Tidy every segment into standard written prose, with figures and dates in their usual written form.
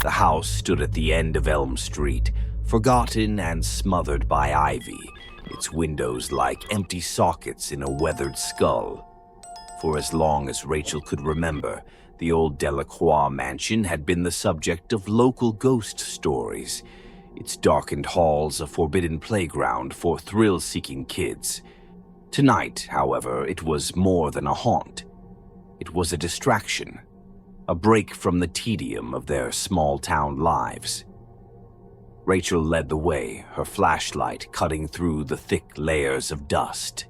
The house stood at the end of Elm Street, forgotten and smothered by ivy, its windows like empty sockets in a weathered skull. For as long as Rachel could remember, the old Delacroix mansion had been the subject of local ghost stories, its darkened halls a forbidden playground for thrill-seeking kids. Tonight, however, it was more than a haunt. It was a distraction, a break from the tedium of their small-town lives. Rachel led the way, her flashlight cutting through the thick layers of dust.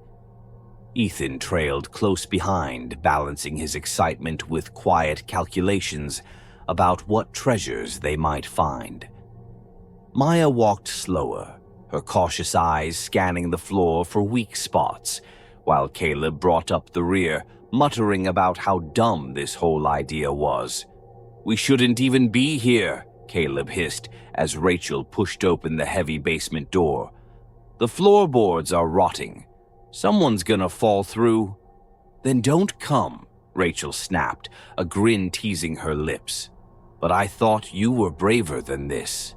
Ethan trailed close behind, balancing his excitement with quiet calculations about what treasures they might find. Maya walked slower, her cautious eyes scanning the floor for weak spots, while Caleb brought up the rear, muttering about how dumb this whole idea was. "We shouldn't even be here," Caleb hissed as Rachel pushed open the heavy basement door. "The floorboards are rotting. Someone's gonna fall through." "Then don't come," Rachel snapped, a grin teasing her lips. "But I thought you were braver than this."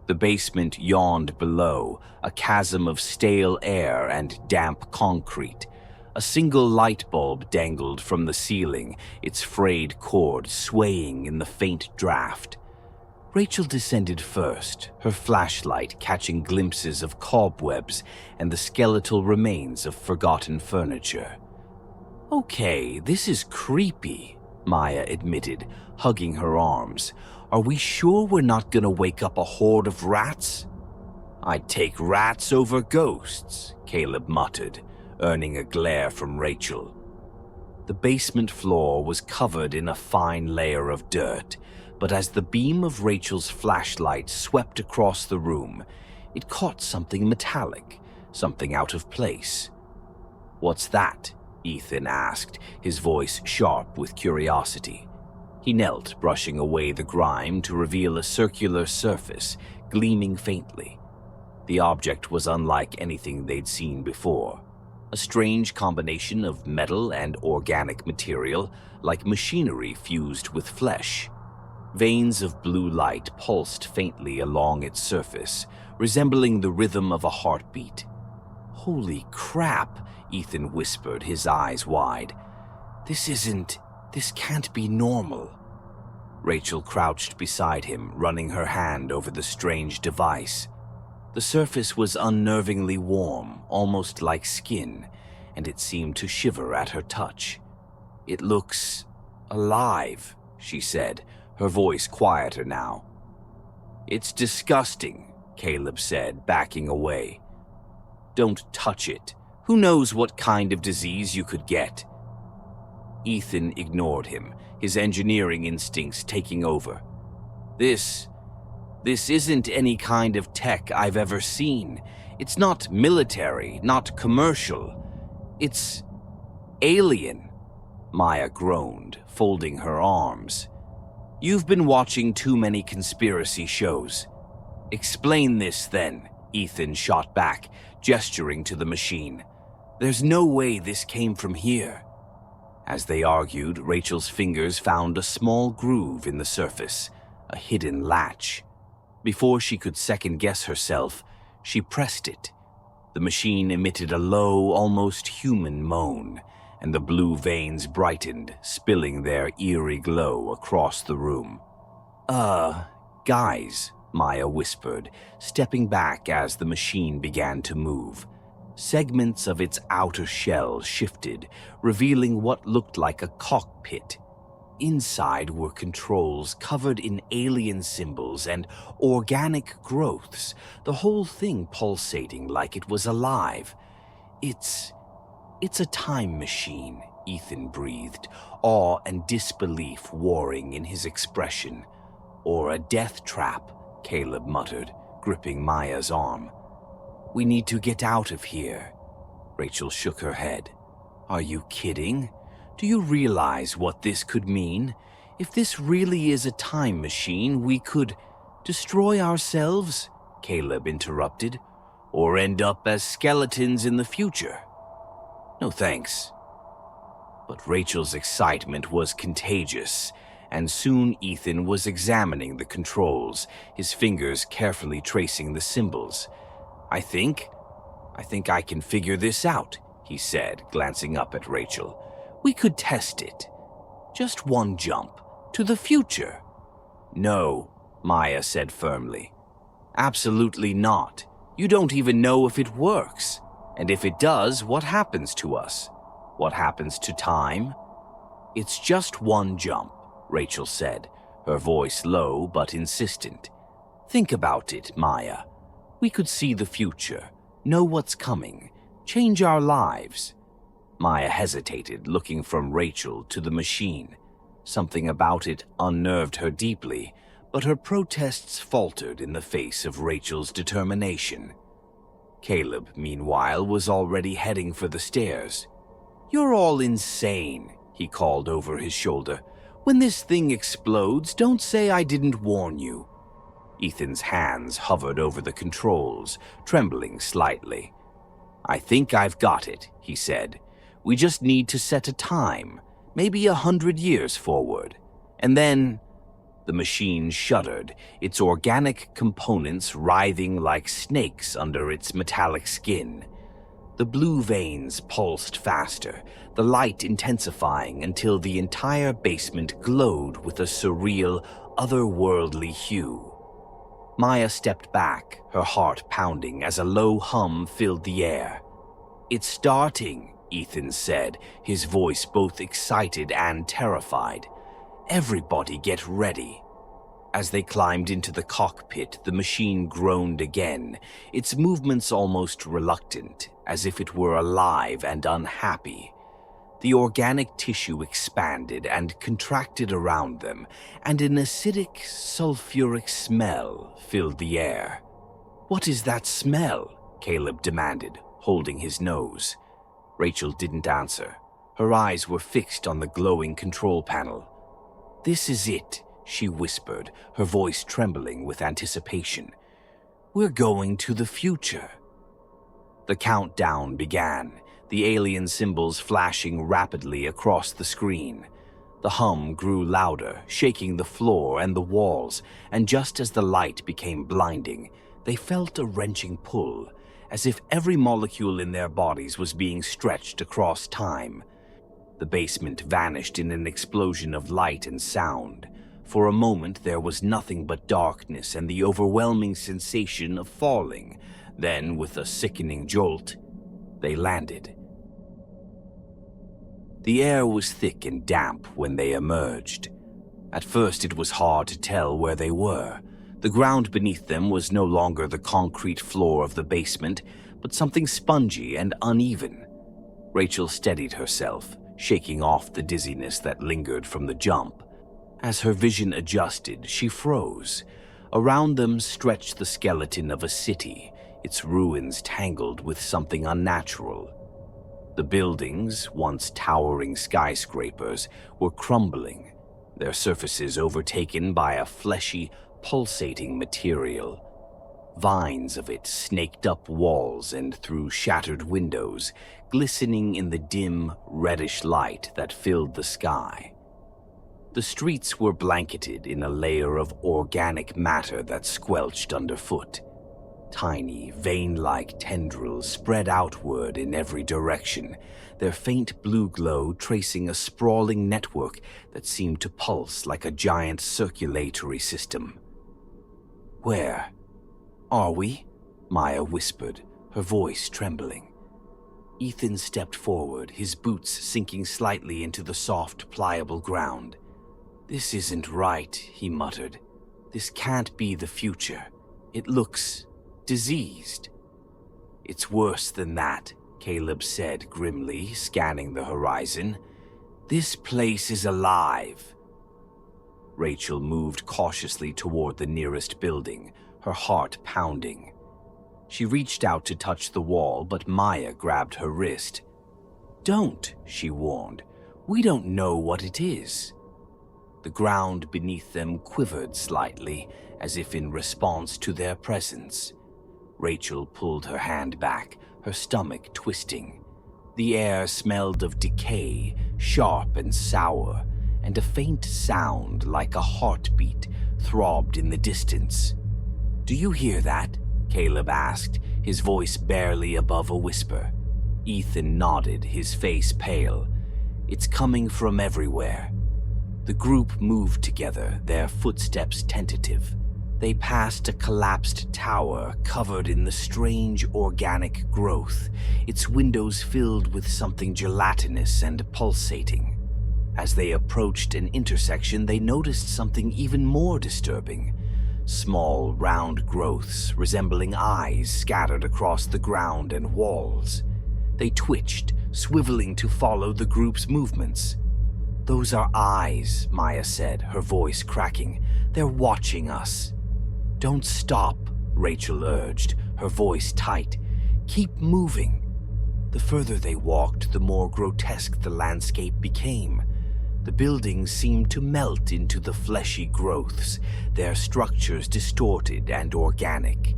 The basement yawned below, a chasm of stale air and damp concrete. A single light bulb dangled from the ceiling, its frayed cord swaying in the faint draft. Rachel descended first, her flashlight catching glimpses of cobwebs and the skeletal remains of forgotten furniture. "Okay, this is creepy," Maya admitted, hugging her arms. "Are we sure we're not gonna wake up a horde of rats?" "I'd take rats over ghosts," Caleb muttered, earning a glare from Rachel. The basement floor was covered in a fine layer of dirt, but as the beam of Rachel's flashlight swept across the room, it caught something metallic, something out of place. "What's that?" Ethan asked, his voice sharp with curiosity. He knelt, brushing away the grime to reveal a circular surface, gleaming faintly. The object was unlike anything they'd seen before. A strange combination of metal and organic material, like machinery fused with flesh. Veins of blue light pulsed faintly along its surface, resembling the rhythm of a heartbeat. "Holy crap," Ethan whispered, his eyes wide. This can't be normal." Rachel crouched beside him, running her hand over the strange device. The surface was unnervingly warm, almost like skin, and it seemed to shiver at her touch. "It looks alive," she said, her voice quieter now. "It's disgusting," Caleb said, backing away. "Don't touch it. Who knows what kind of disease you could get?" Ethan ignored him, his engineering instincts taking over. This isn't any kind of tech I've ever seen. It's not military, not commercial. It's alien," Maya groaned, folding her arms. "You've been watching too many conspiracy shows." "Explain this, then," Ethan shot back, gesturing to the machine. "There's no way this came from here." As they argued, Rachel's fingers found a small groove in the surface, a hidden latch. Before she could second-guess herself, she pressed it. The machine emitted a low, almost human moan, and the blue veins brightened, spilling their eerie glow across the room. Guys," Maya whispered, stepping back as the machine began to move. Segments of its outer shell shifted, revealing what looked like a cockpit. Inside were controls covered in alien symbols and organic growths, the whole thing pulsating like it was alive. It's a time machine," Ethan breathed, awe and disbelief warring in his expression. "Or a death trap," Caleb muttered, gripping Maya's arm. "We need to get out of here." Rachel shook her head. "Are you kidding? Do you realize what this could mean? If this really is a time machine, we could destroy ourselves," Caleb interrupted, "or end up as skeletons in the future." "No thanks." But Rachel's excitement was contagious, and soon Ethan was examining the controls, his fingers carefully tracing the symbols. I think I can figure this out," he said, glancing up at Rachel. "We could test it. Just one jump to the future." "No," Maya said firmly. "Absolutely not. You don't even know if it works. And if it does, what happens to us? What happens to time?" "It's just one jump," Rachel said, her voice low but insistent. "Think about it, Maya. We could see the future, know what's coming, change our lives." Maya hesitated, looking from Rachel to the machine. Something about it unnerved her deeply, but her protests faltered in the face of Rachel's determination. Caleb, meanwhile, was already heading for the stairs. "You're all insane," he called over his shoulder. "When this thing explodes, don't say I didn't warn you." Ethan's hands hovered over the controls, trembling slightly. "I think I've got it," he said. "We just need to set a time, maybe 100 years forward. And then—" The machine shuddered, its organic components writhing like snakes under its metallic skin. The blue veins pulsed faster, the light intensifying until the entire basement glowed with a surreal, otherworldly hue. Maya stepped back, her heart pounding as a low hum filled the air. "It's starting," Ethan said, his voice both excited and terrified. "Everybody get ready." As they climbed into the cockpit, the machine groaned again, its movements almost reluctant, as if it were alive and unhappy. The organic tissue expanded and contracted around them, and an acidic, sulfuric smell filled the air. "What is that smell?" Caleb demanded, holding his nose. Rachel didn't answer. Her eyes were fixed on the glowing control panel. "This is it," she whispered, her voice trembling with anticipation. "We're going to the future." The countdown began, the alien symbols flashing rapidly across the screen. The hum grew louder, shaking the floor and the walls, and just as the light became blinding, they felt a wrenching pull, as if every molecule in their bodies was being stretched across time. The basement vanished in an explosion of light and sound. For a moment there was nothing but darkness and the overwhelming sensation of falling. Then, with a sickening jolt, they landed. The air was thick and damp when they emerged. At first it was hard to tell where they were. The ground beneath them was no longer the concrete floor of the basement, but something spongy and uneven. Rachel steadied herself, shaking off the dizziness that lingered from the jump. As her vision adjusted, she froze. Around them stretched the skeleton of a city, its ruins tangled with something unnatural. The buildings, once towering skyscrapers, were crumbling, their surfaces overtaken by a fleshy, pulsating material. Vines of it snaked up walls and through shattered windows, glistening in the dim, reddish light that filled the sky. The streets were blanketed in a layer of organic matter that squelched underfoot. Tiny, vein-like tendrils spread outward in every direction, their faint blue glow tracing a sprawling network that seemed to pulse like a giant circulatory system. "Where are we?" Maya whispered, her voice trembling. Ethan stepped forward, his boots sinking slightly into the soft, pliable ground. "This isn't right," he muttered. "This can't be the future. It looks diseased." "It's worse than that," Caleb said grimly, scanning the horizon. "This place is alive." Rachel moved cautiously toward the nearest building, her heart pounding. She reached out to touch the wall, but Maya grabbed her wrist. "Don't," she warned. "We don't know what it is." The ground beneath them quivered slightly, as if in response to their presence. Rachel pulled her hand back, her stomach twisting. The air smelled of decay, sharp and sour, and a faint sound like a heartbeat throbbed in the distance. "Do you hear that?" Caleb asked, his voice barely above a whisper. Ethan nodded, his face pale. "It's coming from everywhere." The group moved together, their footsteps tentative. They passed a collapsed tower covered in the strange organic growth, its windows filled with something gelatinous and pulsating. As they approached an intersection, they noticed something even more disturbing. Small, round growths resembling eyes scattered across the ground and walls. They twitched, swiveling to follow the group's movements. "Those are eyes," Maya said, her voice cracking. "They're watching us." "Don't stop," Rachel urged, her voice tight. "Keep moving." The further they walked, the more grotesque the landscape became. The buildings seemed to melt into the fleshy growths, their structures distorted and organic.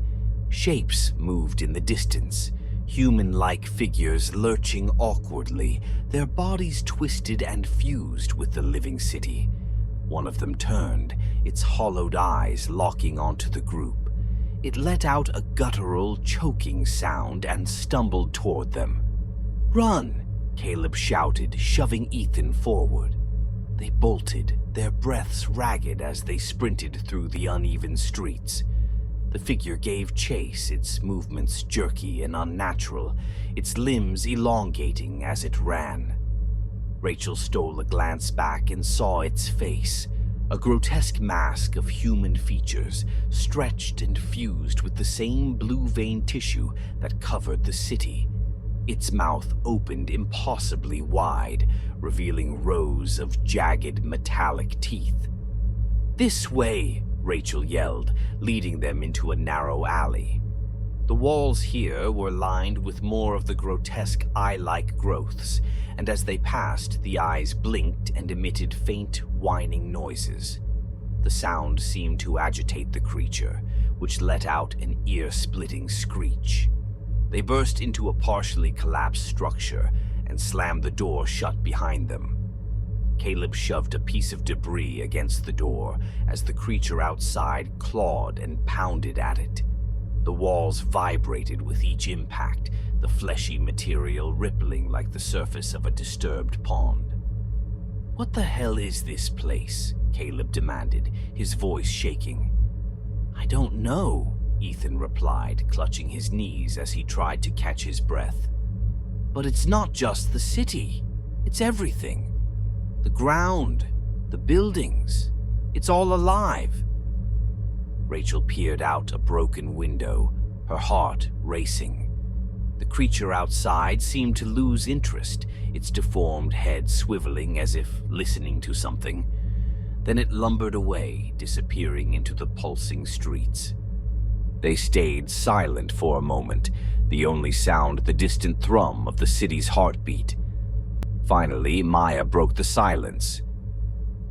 Shapes moved in the distance, human-like figures lurching awkwardly, their bodies twisted and fused with the living city. One of them turned, its hollowed eyes locking onto the group. It let out a guttural, choking sound and stumbled toward them. "Run!" Caleb shouted, shoving Ethan forward. They bolted, their breaths ragged as they sprinted through the uneven streets. The figure gave chase, its movements jerky and unnatural, its limbs elongating as it ran. Rachel stole a glance back and saw its face, a grotesque mask of human features, stretched and fused with the same blue-vein tissue that covered the city. Its mouth opened impossibly wide, revealing rows of jagged metallic teeth. "This way!" Rachel yelled, leading them into a narrow alley. The walls here were lined with more of the grotesque eye-like growths, and as they passed, the eyes blinked and emitted faint, whining noises. The sound seemed to agitate the creature, which let out an ear-splitting screech. They burst into a partially collapsed structure and slammed the door shut behind them. Caleb shoved a piece of debris against the door as the creature outside clawed and pounded at it. The walls vibrated with each impact, the fleshy material rippling like the surface of a disturbed pond. "What the hell is this place?" Caleb demanded, his voice shaking. "I don't know," Ethan replied, clutching his knees as he tried to catch his breath. "But it's not just the city. It's everything. The ground, the buildings. It's all alive." Rachel peered out a broken window, her heart racing. The creature outside seemed to lose interest, its deformed head swiveling as if listening to something. Then it lumbered away, disappearing into the pulsing streets. They stayed silent for a moment, the only sound the distant thrum of the city's heartbeat. Finally, Maya broke the silence.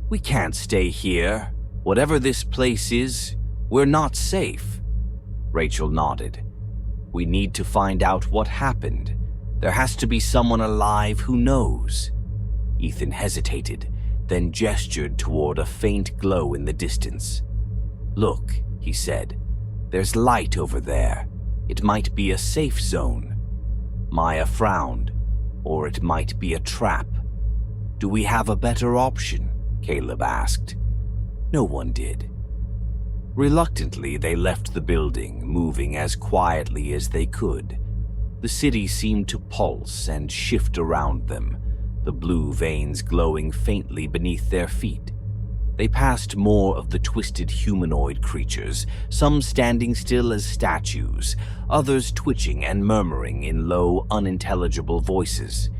"We can't stay here. Whatever this place is, we're not safe." Rachel nodded. "We need to find out what happened. There has to be someone alive who knows." Ethan hesitated, then gestured toward a faint glow in the distance. "Look," he said. "There's light over there. It might be a safe zone." Maya frowned. "Or it might be a trap." "Do we have a better option?" Caleb asked. No one did. Reluctantly, they left the building, moving as quietly as they could. The city seemed to pulse and shift around them, the blue veins glowing faintly beneath their feet. They passed more of the twisted humanoid creatures, some standing still as statues, others twitching and murmuring in low, unintelligible voices.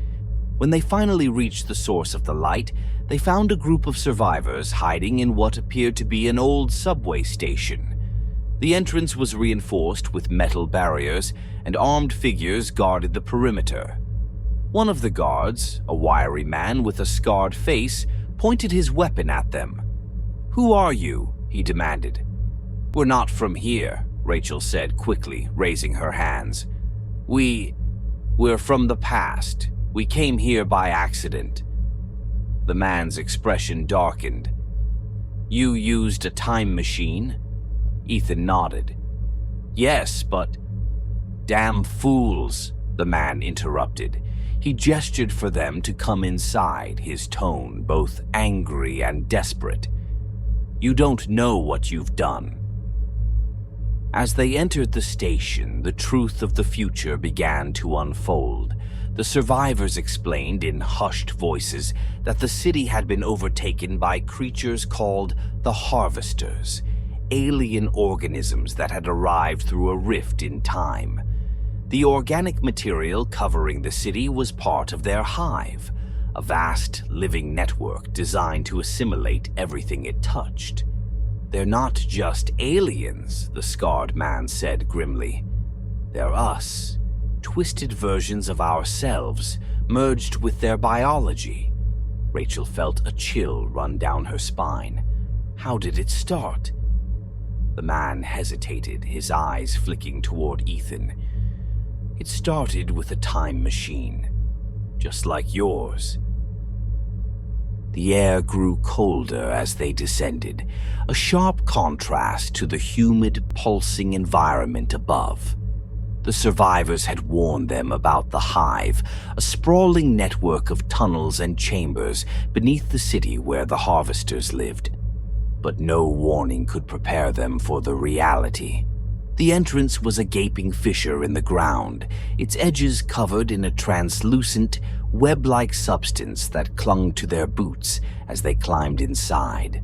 When they finally reached the source of the light, they found a group of survivors hiding in what appeared to be an old subway station. The entrance was reinforced with metal barriers, and armed figures guarded the perimeter. One of the guards, a wiry man with a scarred face, pointed his weapon at them. "Who are you?" he demanded. "We're not from here," Rachel said quickly, raising her hands. We're from the past. We came here by accident." The man's expression darkened. "You used a time machine?" Ethan nodded. "Yes, but—" "Damn fools," the man interrupted. He gestured for them to come inside, his tone both angry and desperate. "You don't know what you've done." As they entered the station, the truth of the future began to unfold. The survivors explained in hushed voices that the city had been overtaken by creatures called the Harvesters, alien organisms that had arrived through a rift in time. The organic material covering the city was part of their hive, a vast living network designed to assimilate everything it touched. "They're not just aliens," the scarred man said grimly. "They're us, twisted versions of ourselves, merged with their biology." Rachel felt a chill run down her spine. How did it start? The man hesitated, his eyes flicking toward Ethan. "It started with a time machine, just like yours." The air grew colder as they descended, a sharp contrast to the humid, pulsing environment above. The survivors had warned them about the Hive, a sprawling network of tunnels and chambers beneath the city where the Harvesters lived. But no warning could prepare them for the reality. The entrance was a gaping fissure in the ground, its edges covered in a translucent, web-like substance that clung to their boots as they climbed inside.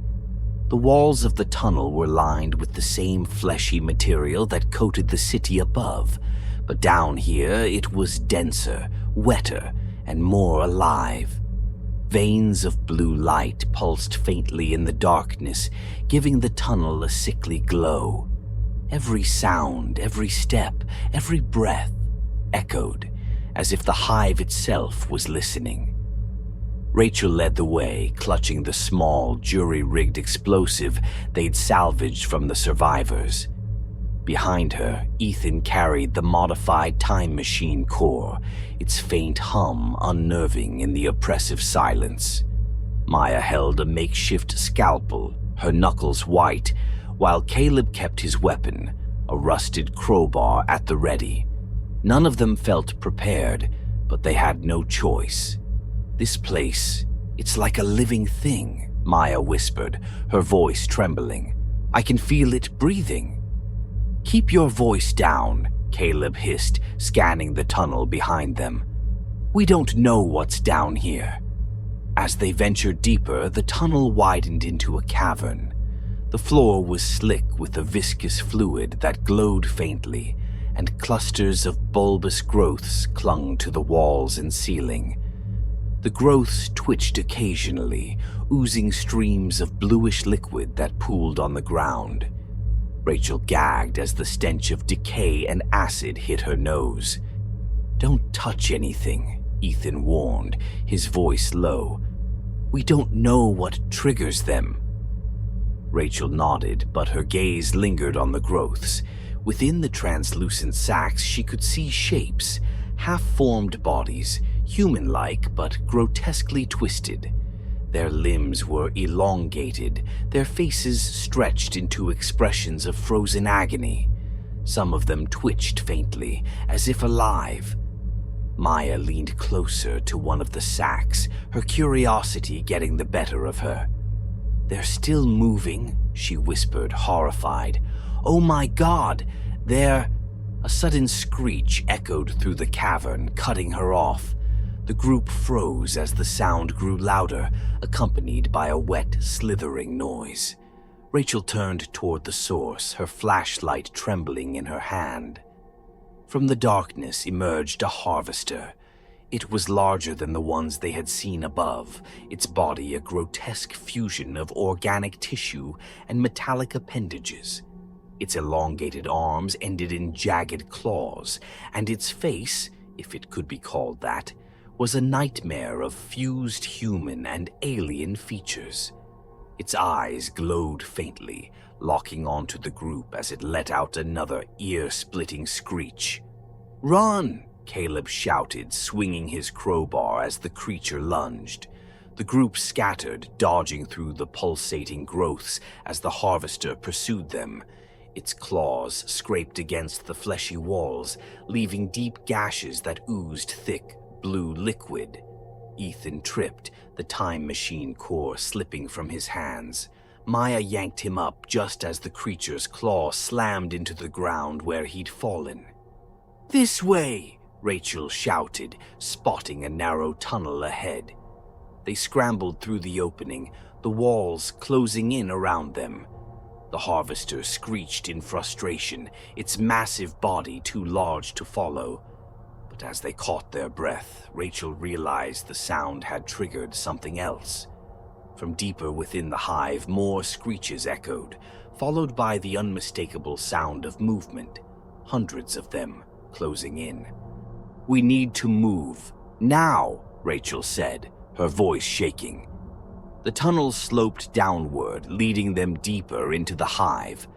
The walls of the tunnel were lined with the same fleshy material that coated the city above, but down here it was denser, wetter, and more alive. Veins of blue light pulsed faintly in the darkness, giving the tunnel a sickly glow. Every sound, every step, every breath echoed, as if the Hive itself was listening. Rachel led the way, clutching the small, jury-rigged explosive they'd salvaged from the survivors. Behind her, Ethan carried the modified time machine core, its faint hum unnerving in the oppressive silence. Maya held a makeshift scalpel, her knuckles white, while Caleb kept his weapon, a rusted crowbar, at the ready. None of them felt prepared, but they had no choice. "This place, it's like a living thing," Maya whispered, her voice trembling. "I can feel it breathing." "Keep your voice down," Caleb hissed, scanning the tunnel behind them. "We don't know what's down here." As they ventured deeper, the tunnel widened into a cavern. The floor was slick with a viscous fluid that glowed faintly, and clusters of bulbous growths clung to the walls and ceiling. The growths twitched occasionally, oozing streams of bluish liquid that pooled on the ground. Rachel gagged as the stench of decay and acid hit her nose. "Don't touch anything," Ethan warned, his voice low. "We don't know what triggers them." Rachel nodded, but her gaze lingered on the growths. Within the translucent sacs, she could see shapes, half-formed bodies, human-like but grotesquely twisted. Their limbs were elongated, their faces stretched into expressions of frozen agony. Some of them twitched faintly, as if alive. Maya leaned closer to one of the sacs, her curiosity getting the better of her. "They're still moving," she whispered, horrified. "Oh my God, they're—" A sudden screech echoed through the cavern, cutting her off. The group froze as the sound grew louder, accompanied by a wet, slithering noise. Rachel turned toward the source, her flashlight trembling in her hand. From the darkness emerged a harvester. It was larger than the ones they had seen above, its body a grotesque fusion of organic tissue and metallic appendages. Its elongated arms ended in jagged claws, and its face, if it could be called that, was a nightmare of fused human and alien features. Its eyes glowed faintly, locking onto the group as it let out another ear-splitting screech. "Run!" Caleb shouted, swinging his crowbar as the creature lunged. The group scattered, dodging through the pulsating growths as the harvester pursued them. Its claws scraped against the fleshy walls, leaving deep gashes that oozed thick, blue liquid. Ethan tripped, the time machine core slipping from his hands. Maya yanked him up just as the creature's claw slammed into the ground where he'd fallen. "This way!" Rachel shouted, spotting a narrow tunnel ahead. They scrambled through the opening, the walls closing in around them. The harvester screeched in frustration, its massive body too large to follow. But as they caught their breath, Rachel realized the sound had triggered something else. From deeper within the hive, more screeches echoed, followed by the unmistakable sound of movement, hundreds of them closing in. "We need to move. Now," Rachel said, her voice shaking. The tunnel sloped downward, leading them deeper into the hive.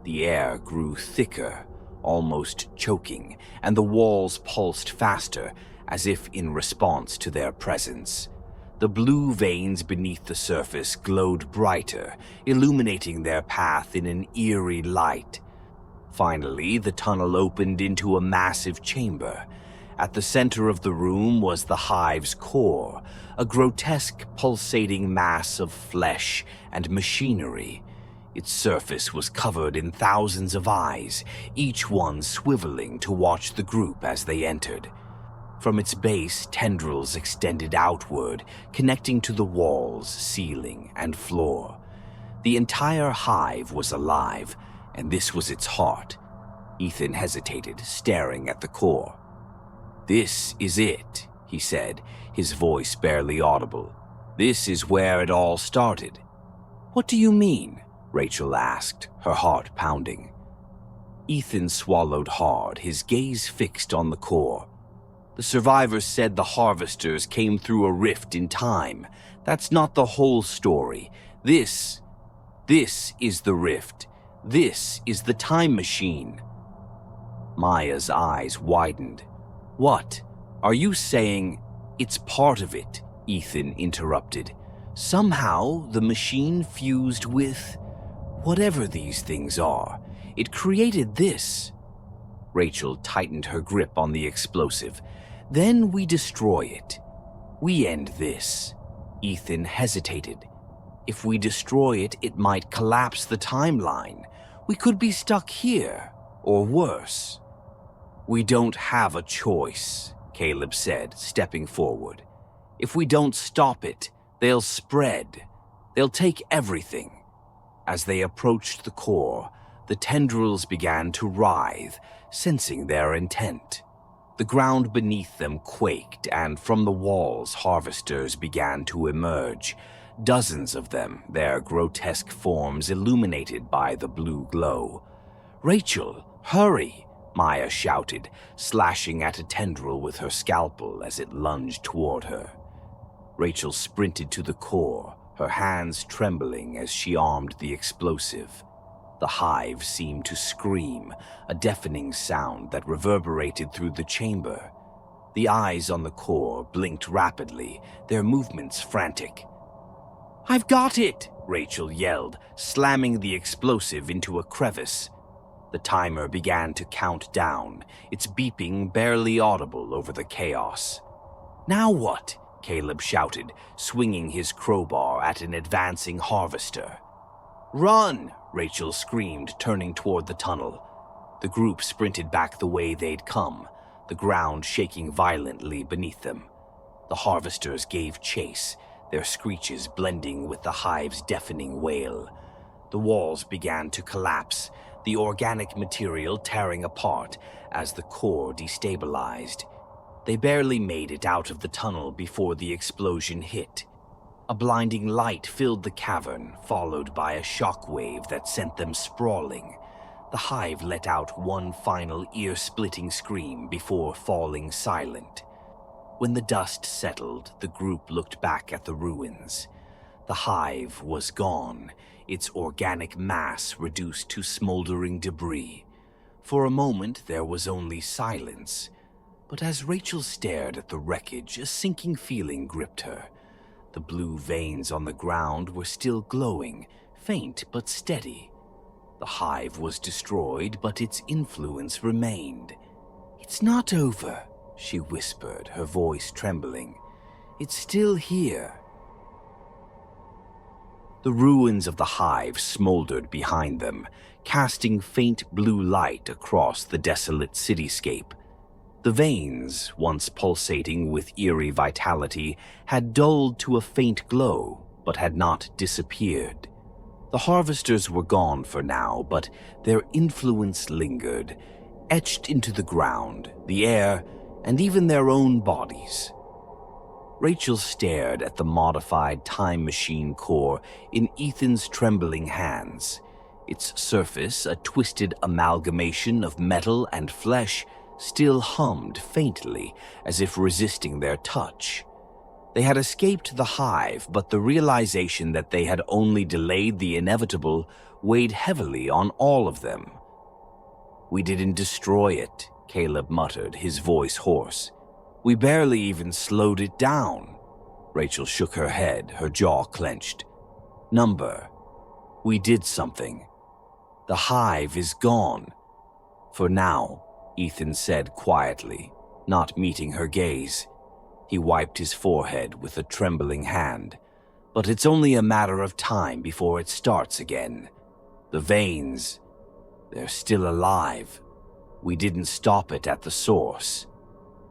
The air grew thicker, almost choking, and the walls pulsed faster, as if in response to their presence. The blue veins beneath the surface glowed brighter, illuminating their path in an eerie light. Finally, the tunnel opened into a massive chamber. At the center of the room was the hive's core, a grotesque pulsating mass of flesh and machinery. Its surface was covered in thousands of eyes, each one swiveling to watch the group as they entered. From its base, tendrils extended outward, connecting to the walls, ceiling, and floor. The entire hive was alive, and this was its heart. Ethan hesitated, staring at the core. "This is it," he said, his voice barely audible. "This is where it all started." "What do you mean?" Rachel asked, her heart pounding. Ethan swallowed hard, his gaze fixed on the core. "The survivors said the harvesters came through a rift in time. That's not the whole story. This is the rift. This is the time machine." Maya's eyes widened. "What? Are you saying it's part of it?" Ethan interrupted. "Somehow the machine fused with whatever these things are. It created this." Rachel tightened her grip on the explosive. "Then we destroy it. We end this." Ethan hesitated. "If we destroy it, it might collapse the timeline. We could be stuck here, or worse." "We don't have a choice," Caleb said, stepping forward. "If we don't stop it, they'll spread. They'll take everything." As they approached the core, the tendrils began to writhe, sensing their intent. The ground beneath them quaked, and from the walls, harvesters began to emerge. Dozens of them, their grotesque forms illuminated by the blue glow. "Rachel, hurry!" Maya shouted, slashing at a tendril with her scalpel as it lunged toward her. Rachel sprinted to the core, her hands trembling as she armed the explosive. The hive seemed to scream, a deafening sound that reverberated through the chamber. The eyes on the core blinked rapidly, their movements frantic. "I've got it!" Rachel yelled, slamming the explosive into a crevice. The timer began to count down, its beeping barely audible over the chaos. "Now what?" Caleb shouted, swinging his crowbar at an advancing harvester. "Run!" Rachel screamed, turning toward the tunnel. The group sprinted back the way they'd come, the ground shaking violently beneath them. The harvesters gave chase, their screeches blending with the hive's deafening wail. The walls began to collapse, the organic material tearing apart as the core destabilized. They barely made it out of the tunnel before the explosion hit. A blinding light filled the cavern, followed by a shockwave that sent them sprawling. The hive let out one final ear-splitting scream before falling silent. When the dust settled, the group looked back at the ruins. The hive was gone, its organic mass reduced to smoldering debris. For a moment, there was only silence. But as Rachel stared at the wreckage, a sinking feeling gripped her. The blue veins on the ground were still glowing, faint but steady. The hive was destroyed, but its influence remained. "It's not over," she whispered, her voice trembling. "It's still here." The ruins of the hive smoldered behind them, casting faint blue light across the desolate cityscape. The veins, once pulsating with eerie vitality, had dulled to a faint glow, but had not disappeared. The harvesters were gone for now, but their influence lingered, etched into the ground, the air, and even their own bodies. Rachel stared at the modified time machine core in Ethan's trembling hands. Its surface, a twisted amalgamation of metal and flesh, still hummed faintly, as if resisting their touch. They had escaped the hive, but the realization that they had only delayed the inevitable weighed heavily on all of them. "We didn't destroy it," Caleb muttered, his voice hoarse. "We barely even slowed it down." Rachel shook her head, her jaw clenched. "Number, we did something. The hive is gone. For now," Ethan said quietly, not meeting her gaze. He wiped his forehead with a trembling hand. "But it's only a matter of time before it starts again. The veins, they're still alive. We didn't stop it at the source."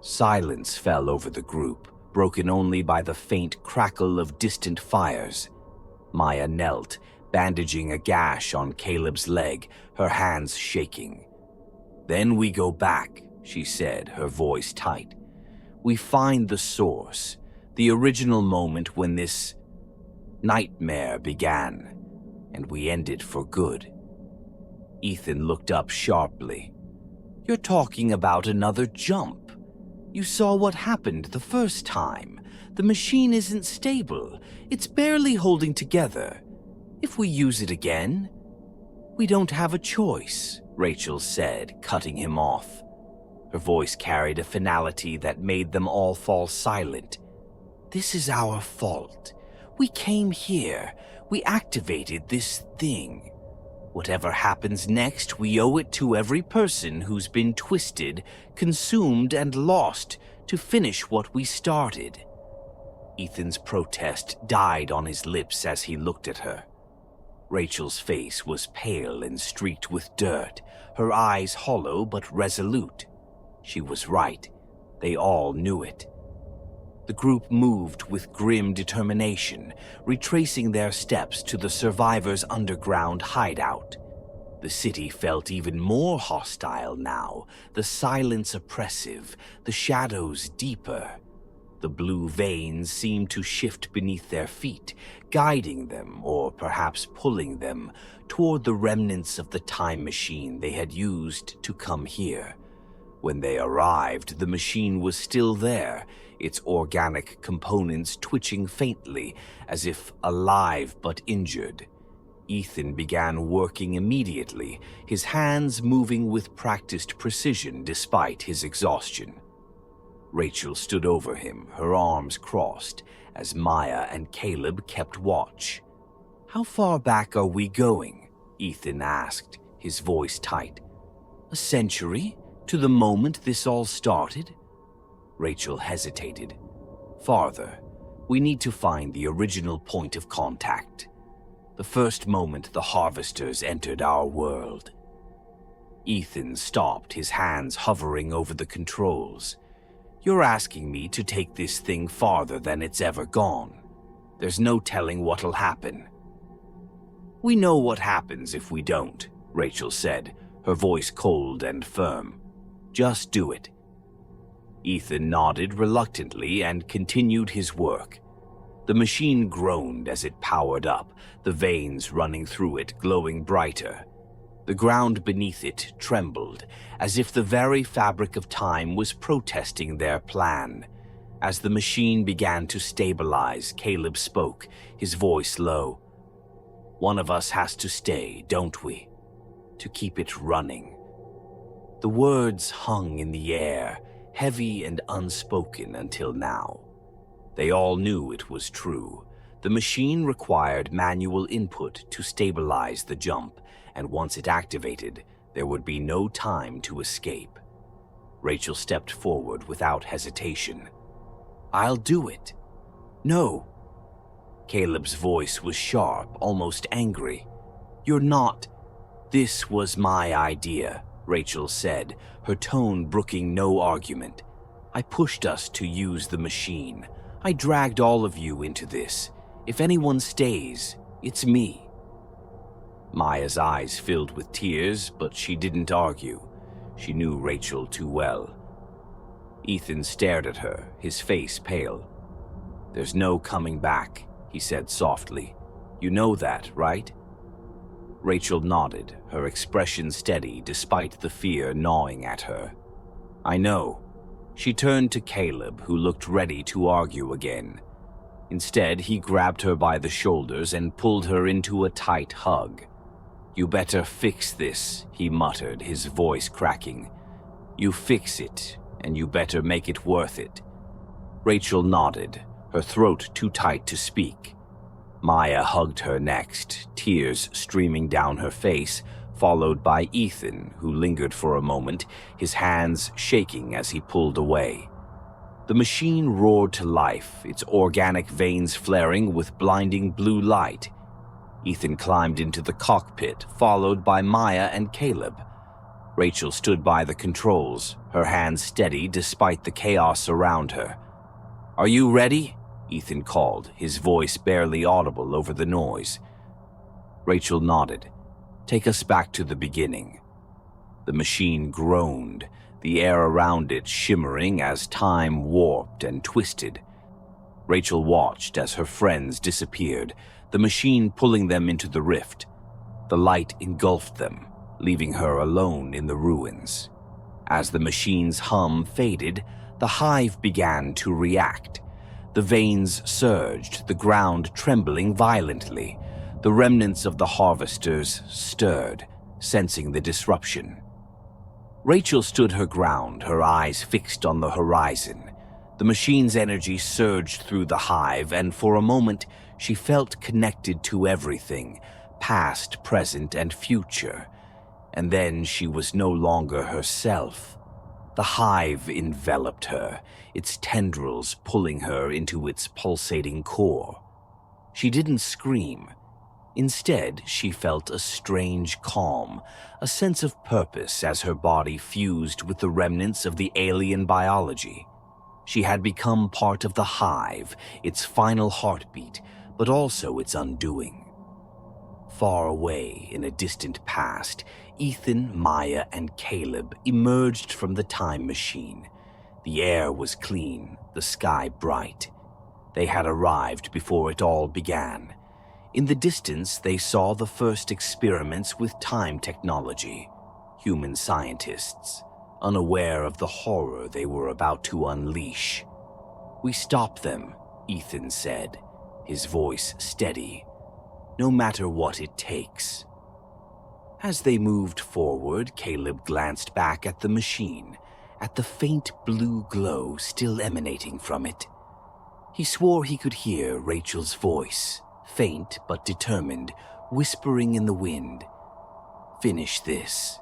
Silence fell over the group, broken only by the faint crackle of distant fires. Maya knelt, bandaging a gash on Caleb's leg, her hands shaking. "Then we go back," she said, her voice tight. "We find the source, the original moment when this nightmare began, and we end it for good." Ethan looked up sharply. "You're talking about another jump. You saw what happened the first time. The machine isn't stable. It's barely holding together. If we use it again..." "We don't have a choice," Rachel said, cutting him off. Her voice carried a finality that made them all fall silent. "This is our fault. We came here. We activated this thing. Whatever happens next, we owe it to every person who's been twisted, consumed, and lost to finish what we started." Ethan's protest died on his lips as he looked at her. Rachel's face was pale and streaked with dirt, her eyes hollow but resolute. She was right. They all knew it. The group moved with grim determination, retracing their steps to the survivors' underground hideout. The city felt even more hostile now, the silence oppressive, the shadows deeper. The blue veins seemed to shift beneath their feet, guiding them, or perhaps pulling them, toward the remnants of the time machine they had used to come here. When they arrived, the machine was still there, its organic components twitching faintly, as if alive but injured. Ethan began working immediately, his hands moving with practiced precision despite his exhaustion. Rachel stood over him, her arms crossed, as Maya and Caleb kept watch. "How far back are we going?" Ethan asked, his voice tight. "A century? To the moment this all started?" Rachel hesitated. "Farther. We need to find the original point of contact. The first moment the harvesters entered our world." Ethan stopped, his hands hovering over the controls. "You're asking me to take this thing farther than it's ever gone. There's no telling what'll happen." "We know what happens if we don't," Rachel said, her voice cold and firm. "Just do it." Ethan nodded reluctantly and continued his work. The machine groaned as it powered up, the veins running through it glowing brighter. The ground beneath it trembled, as if the very fabric of time was protesting their plan. As the machine began to stabilize, Caleb spoke, his voice low. "One of us has to stay, don't we? To keep it running." The words hung in the air, heavy and unspoken until now. They all knew it was true. The machine required manual input to stabilize the jump, and once it activated, there would be no time to escape. Rachel stepped forward without hesitation. "I'll do it." "No." Caleb's voice was sharp, almost angry. "You're not." "This was my idea," Rachel said, her tone brooking no argument. "I pushed us to use the machine. I dragged all of you into this. If anyone stays, it's me." Maya's eyes filled with tears, but she didn't argue. She knew Rachel too well. Ethan stared at her, his face pale. "There's no coming back," he said softly. "You know that, right?" Rachel nodded, her expression steady despite the fear gnawing at her. "I know." She turned to Caleb, who looked ready to argue again. Instead, he grabbed her by the shoulders and pulled her into a tight hug. "You better fix this," he muttered, his voice cracking. "You fix it, and you better make it worth it." Rachel nodded, her throat too tight to speak. Maya hugged her next, tears streaming down her face, followed by Ethan, who lingered for a moment, his hands shaking as he pulled away. The machine roared to life, its organic veins flaring with blinding blue light. Ethan climbed into the cockpit, followed by Maya and Caleb. Rachel stood by the controls, her hands steady despite the chaos around her. "Are you ready?" Ethan called, his voice barely audible over the noise. Rachel nodded. "Take us back to the beginning." The machine groaned, the air around it shimmering as time warped and twisted. Rachel watched as her friends disappeared, the machine pulling them into the rift. The light engulfed them, leaving her alone in the ruins. As the machine's hum faded, the Hive began to react. The veins surged, the ground trembling violently. The remnants of the harvesters stirred, sensing the disruption. Rachel stood her ground, her eyes fixed on the horizon. The machine's energy surged through the Hive, and for a moment she felt connected to everything, past, present, and future. And then she was no longer herself. The Hive enveloped her, its tendrils pulling her into its pulsating core. She didn't scream. Instead, she felt a strange calm, a sense of purpose as her body fused with the remnants of the alien biology. She had become part of the Hive, its final heartbeat, but also its undoing. Far away in a distant past, Ethan, Maya, and Caleb emerged from the time machine. The air was clean, the sky bright. They had arrived before it all began. In the distance, they saw the first experiments with time technology. Human scientists, unaware of the horror they were about to unleash. "We stopped them," Ethan said, his voice steady. "No matter what it takes." As they moved forward, Caleb glanced back at the machine, at the faint blue glow still emanating from it. He swore he could hear Rachel's voice, faint but determined, whispering in the wind. "Finish this."